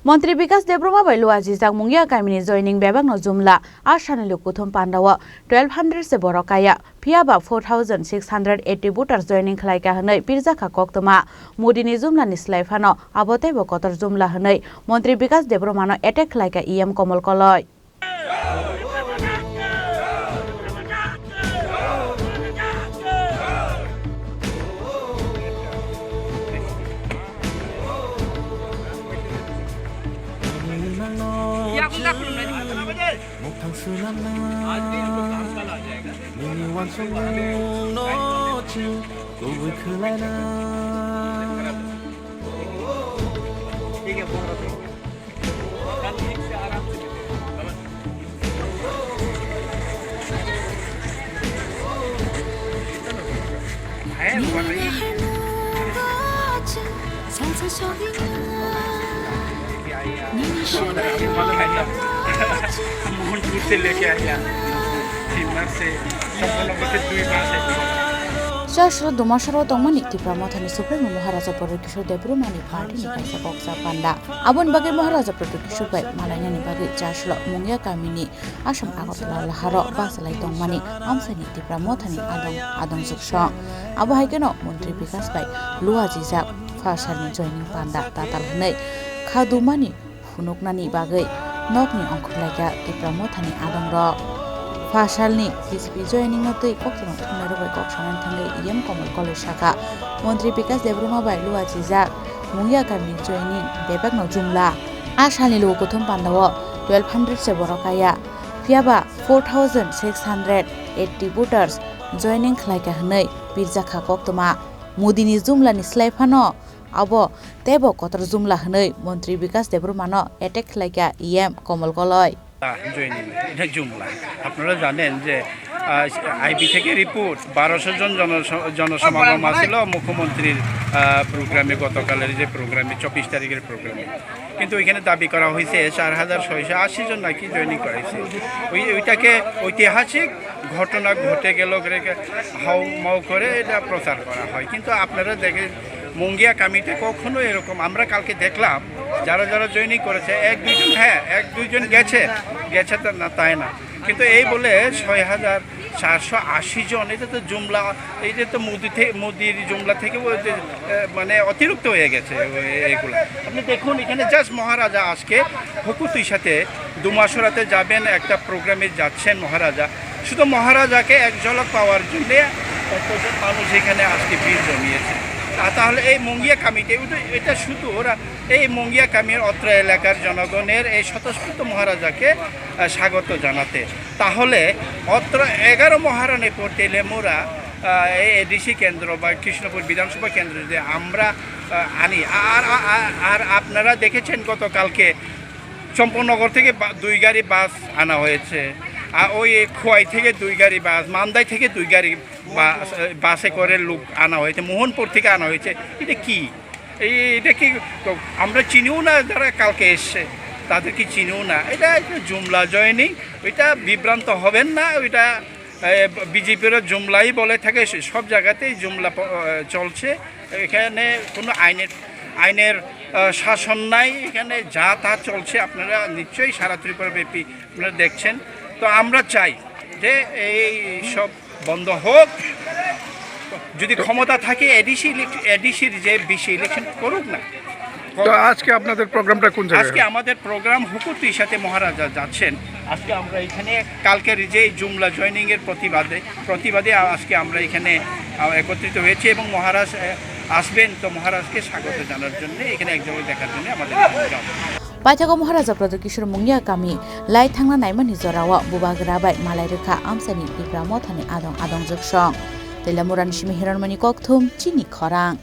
Mantri Bikash Debbarma bai Luwajijak Mungiakami joining Bebakno Jumla Salni Lukuthum Pandao 1200 se Borok Phiya 4680 voters joining Khlaikha Hanai Pirjakha Koktwma Mudini Jumla Slai Phano Taibo Kotor Jumla Hanai Mantri Bikash Debbarma attack Khlaikha Kamal Kalai Sasra Dumasaro Domani Tripura Supreme Maharaja Bikash Debbarma bai Luwajijak Pandao Abon bagi Maharaja Bikash bai Malanya bagi Jaslo Mungiakami Asam Agotla Laharo Basalai Dongmani Amsani Tripura Adong Zuksong Abu Haikeno Mantri Bikash bai Luwajijak Salni joining Pandao Tatal Hanai Khadumani Funuknani bagi Nokni Khlaikha Tripura Adong Ro Salni PCP joining Notui Koktwma Bai Kokshanan Tangai Kamal College Sakha Mantri Bikash Debbarma bai Luwajijak Mungiakami joining Bebakno Jumla Salni Lukuthum Pandao 1200 se Borok Phiya 4680 voters joining Khlaikha Hanai Pirjakha Koktwma Mudini Jumla Slai Phano Taibo Kotor Jumla Hanai Mantri Bikash Debbarma attack Khlaikha Kamal Kalai joining Jumla আপনারা জানেন যে IB থেকে report 1200 জন জনসমাগম আছিল মুখ্যমন্ত্রীর প্রোগ্রামে গতকালের যে প্রোগ্রামে 24 তারিখের প্রোগ্রামে কিন্তু এখানে দাবি করা হয়েছে 4680 জন নাকি জয়েনিং করাইছে ওইটাকে ঐতিহাসিক ঘটনা ঘটে গেল হাউ মাউ করে এটা প্রচার করা হয় কিন্তু আপনারা দেখেন মুঙ্গিয়াকামিতে কখনো এরকম আমরা কালকে দেখলাম যারা জয়েনিং করেছে এক দুইজন গেছে না তাই না কিন্তু এই বলে 6480 জন এটা তো জুমলা এইটা তো মোদির জুমলা থেকে মানে অতিরিক্ত হয়ে গেছে এগুলো আপনি দেখুন এখানে জাস্ট মহারাজা আজকে হুকুতুর সাথে দুমাসরাতে যাবেন একটা প্রোগ্রামে যাচ্ছেন মহারাজা শুধু মহারাজাকে এক ঝলক পাওয়ার জন্য কতজন মানুষ এখানে আজকে ভিড় জমিয়েছে তাহলে এই মুঙ্গিয়াকামিতে এটা শুধু ওরা এই মুঙ্গিয়াকামির অত্র এলাকার জনগণের এই স্বতঃস্ফূর্ত মহারাজাকে স্বাগত জানাতে তাহলে অত্র 11 মহারণে পড়তে লেমুরা এই এডিসি কেন্দ্র বা কৃষ্ণপুর বিধানসভা কেন্দ্র যদি আমরা আনি আর আপনারা দেখেছেন গতকালকে চম্পনগর থেকে 2 গাড়ি বাস আনা হয়েছে আর ওই খোয়াই থেকে 2 গাড়ি বাস মান্দাই থেকে 2 গাড়ি বাসে করে লোক আনা হয়েছে মোহনপুর থেকে আনা হয়েছে এটা কি আমরা চিনিও না যারা কালকে এসছে তাদেরকে চিনিও না এটা জুমলা জয়েনিং ওইটা বিভ্রান্ত হবেন না ওইটা বিজেপির জুমলাই বলে থাকে সব জায়গাতেই জুমলা চলছে এখানে কোনো আইনের শাসন নাই এখানে যা তা চলছে আপনারা নিশ্চয়ই সারা ত্রিপুরা ব্যাপী আপনারা দেখছেন তো আমরা চাই যে এই সব বন্ধ হোক যদি ক্ষমতা থাকে এডিসির যে বিশেষ ইলেকশন করুক না তো আজকে আপনাদের প্রোগ্রামটা কোন জায়গায় আজকে আমাদের প্রোগ্রাম হুকুতুর সাথে মহারাজা যাচ্ছেন আজকে আমরা এখানে কালকের যে জুমলা জয়েনিং এর প্রতিবাদে আজকে আমরা এখানে একত্রিত হয়েছি এবং মহারাজ আসবেন তো মহারাজকে স্বাগত জানার জন্য এখানে একজনকে দেখার জন্য আমাদের Paithago Maharaja Bikash Mungiakami Lai Thangna Naimani Zorawa Bubagra bai Malai Rekha Amsani Tripura Adong Zuksong Telamuran Shimi Hiranmani Koktwma Chini Khorang